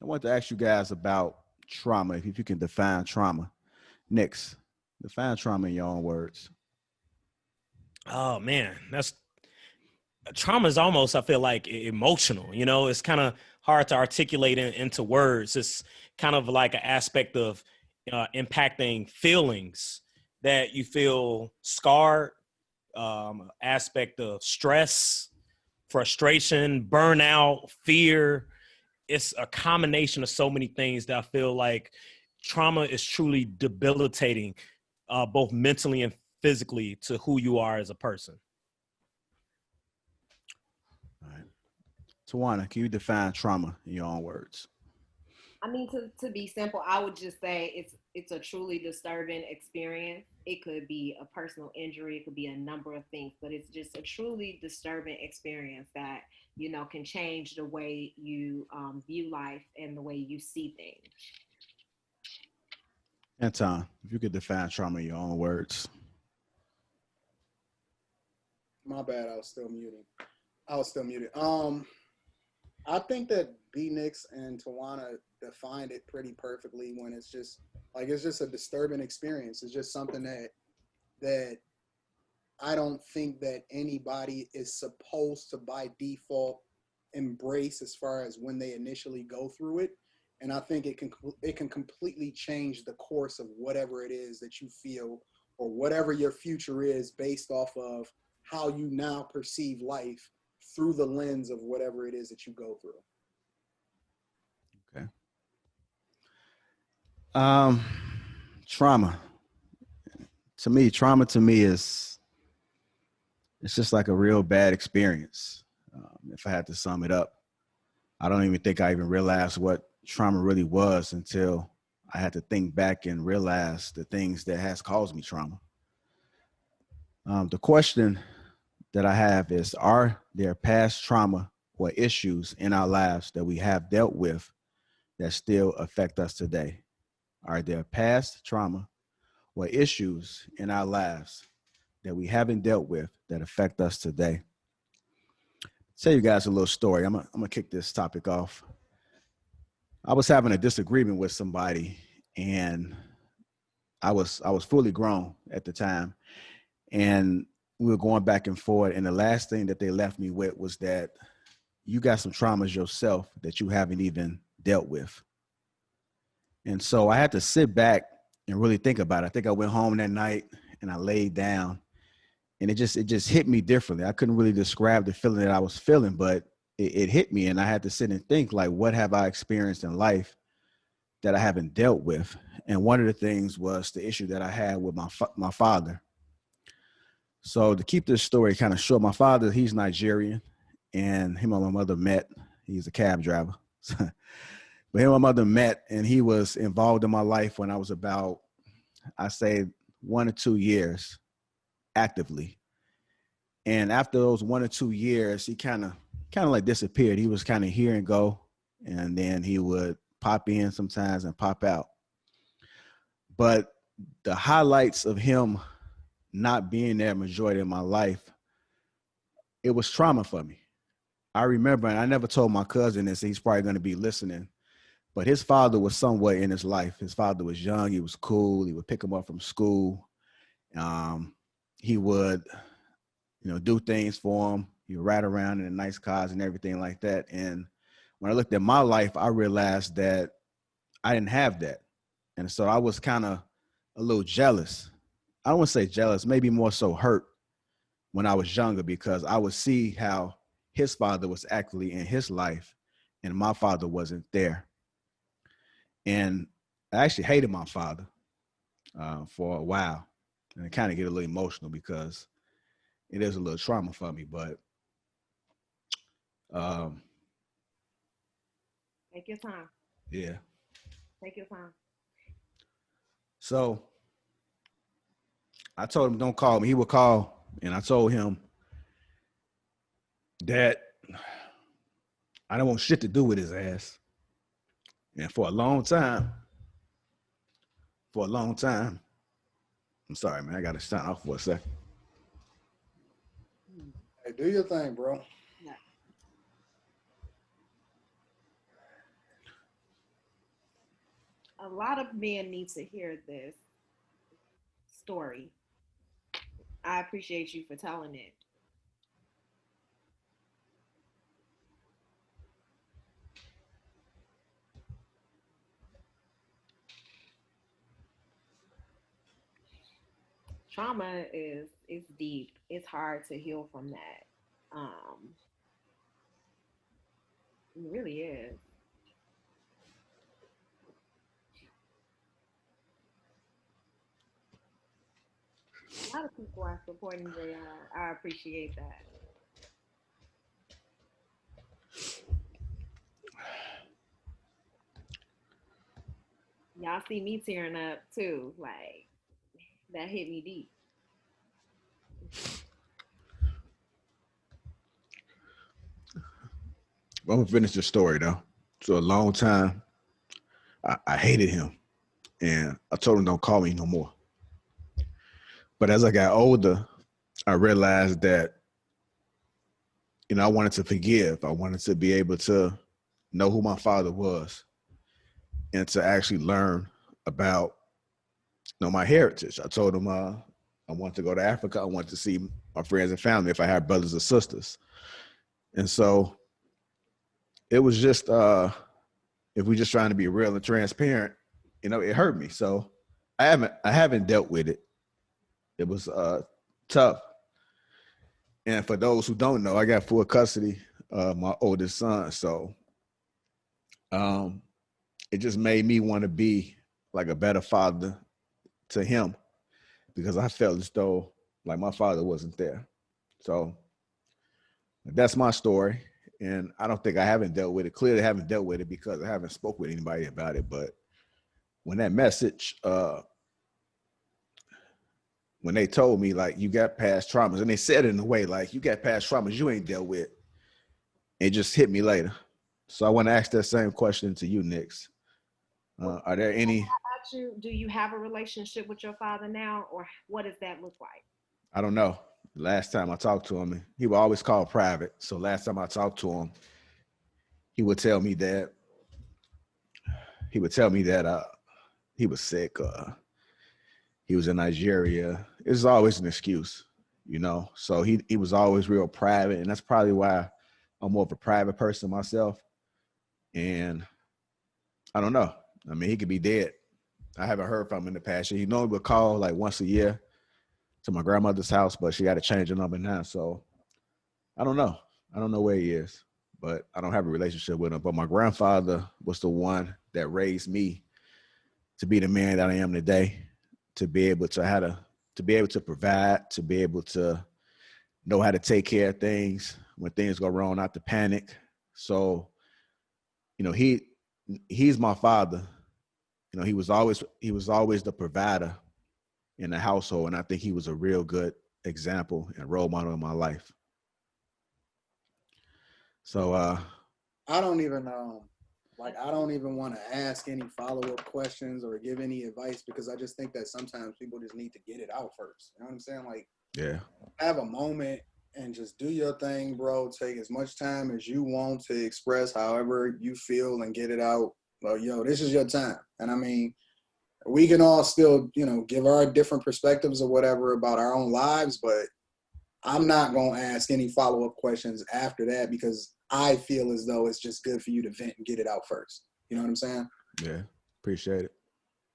want to ask you guys about trauma. If you can define trauma. Next, define trauma in your own words. Oh man, that's trauma is almost, I feel like, emotional. You know, it's kind of hard to articulate into words. It's kind of like an aspect of impacting feelings that you feel scarred, aspect of stress, frustration, burnout, fear. It's a combination of so many things that I feel like trauma is truly debilitating, both mentally and physically, to who you are as a person. All right. Tawana, can you define trauma in your own words? I mean, to be simple, I would just say it's a truly disturbing experience. It could be a personal injury, it could be a number of things, but it's just a truly disturbing experience that can change the way you view life and the way you see things. Anton, if you could define trauma in your own words. My bad, I was still muted. I think that B Nix and Tawana defined it pretty perfectly when it's just a disturbing experience. It's just something that I don't think that anybody is supposed to by default embrace as far as when they initially go through it. And I think it can completely change the course of whatever it is that you feel or whatever your future is based off of how you now perceive life through the lens of whatever it is that you go through. Okay. Um, trauma. Trauma to me is it's just like a real bad experience. If I had to sum it up, I don't even think I even realized what trauma really was until I had to think back and realize the things that has caused me trauma. The question that I have is, are there past trauma or issues in our lives that we have dealt with that still affect us today? Are there past trauma or issues in our lives that we haven't dealt with that affect us today? Tell you guys a little story. I'm gonna kick this topic off. I was having a disagreement with somebody, and I was fully grown at the time, and we were going back and forth. And the last thing that they left me with was that you got some traumas yourself that you haven't even dealt with. And so I had to sit back and really think about it. I think I went home that night and I laid down, and it just hit me differently. I couldn't really describe the feeling that I was feeling, but it hit me, and I had to sit and think, like, what have I experienced in life that I haven't dealt with? And one of the things was the issue that I had with my father. So to keep this story kind of short, my father, he's Nigerian, and him and my mother met. He's a cab driver. But him and my mother met, and he was involved in my life when I was about, I say, 1 or 2 years actively. And after those 1 or 2 years, he kind of like disappeared. He was kind of here and go, and then he would pop in sometimes and pop out. But the highlights of him not being there majority of my life, it was trauma for me. I remember, and I never told my cousin this, he's probably going to be listening, but his father was somewhere in his life. His father was young. He was cool. He would pick him up from school. He would, do things for him. He would ride around in the nice cars and everything like that. And when I looked at my life, I realized that I didn't have that. And so I was kind of a little jealous. I don't want to say jealous, maybe more so hurt when I was younger, because I would see how his father was actually in his life and my father wasn't there. And I actually hated my father for a while. And I kind of get a little emotional because it is a little trauma for me. But Take your time. yeah. Take your time. So I told him, don't call me. He would call. And I told him that I don't want shit to do with his ass. And for a long time, I'm sorry, man, I got to sign off for a second. Hey, do your thing, bro. Yeah. A lot of men need to hear this story. I appreciate you for telling it. Trauma is it's deep. It's hard to heal from that. It really is. A lot of people are supporting JR. I appreciate that. Y'all see me tearing up too. Like that hit me deep. I'm gonna finish the story though. So a long time, I hated him, and I told him don't call me no more. But as I got older, I realized that I wanted to forgive. I wanted to be able to know who my father was and to actually learn about my heritage. I told him I wanted to go to Africa. I wanted to see my friends and family if I had brothers or sisters. And so it was just if we just trying to be real and transparent, it hurt me. So I haven't dealt with it. It was tough. And for those who don't know, I got full custody of my oldest son. So um, it just made me want to be like a better father to him because I felt as though like my father wasn't there. So that's my story. And I don't think I haven't dealt with it. Clearly, I haven't dealt with it because I haven't spoke with anybody about it. But when that message, when they told me like you got past traumas, and they said it in a way like you got past traumas you ain't dealt with, it just hit me later. So I want to ask that same question to you, Nix. Are there any? About you, do you have a relationship with your father now, or what does that look like? I don't know. Last time I talked to him, he would always call private. So last time I talked to him, he would tell me that he was sick. He was in Nigeria. It's always an excuse. So he was always real private, and that's probably why I'm more of a private person myself. And I don't know. I mean, he could be dead. I haven't heard from him in the past year. He normally would call like once a year to my grandmother's house, but she got to change the number now. So I don't know. I don't know where he is, but I don't have a relationship with him. But my grandfather was the one that raised me to be the man that I am today, to be able to be able to provide, to be able to know how to take care of things when things go wrong, not to panic. So, he's my father. He was always the provider in the household, and I think he was a real good example and role model in my life. So I don't even I don't even want to ask any follow-up questions or give any advice because I just think that sometimes people just need to get it out first. You know what I'm saying? Like, yeah, have a moment and just do your thing, bro. Take as much time as you want to express however you feel and get it out. Well, this is your time. And I mean, we can all still, give our different perspectives or whatever about our own lives, but I'm not going to ask any follow-up questions after that because I feel as though it's just good for you to vent and get it out first. You know what I'm saying? yeah, appreciate it.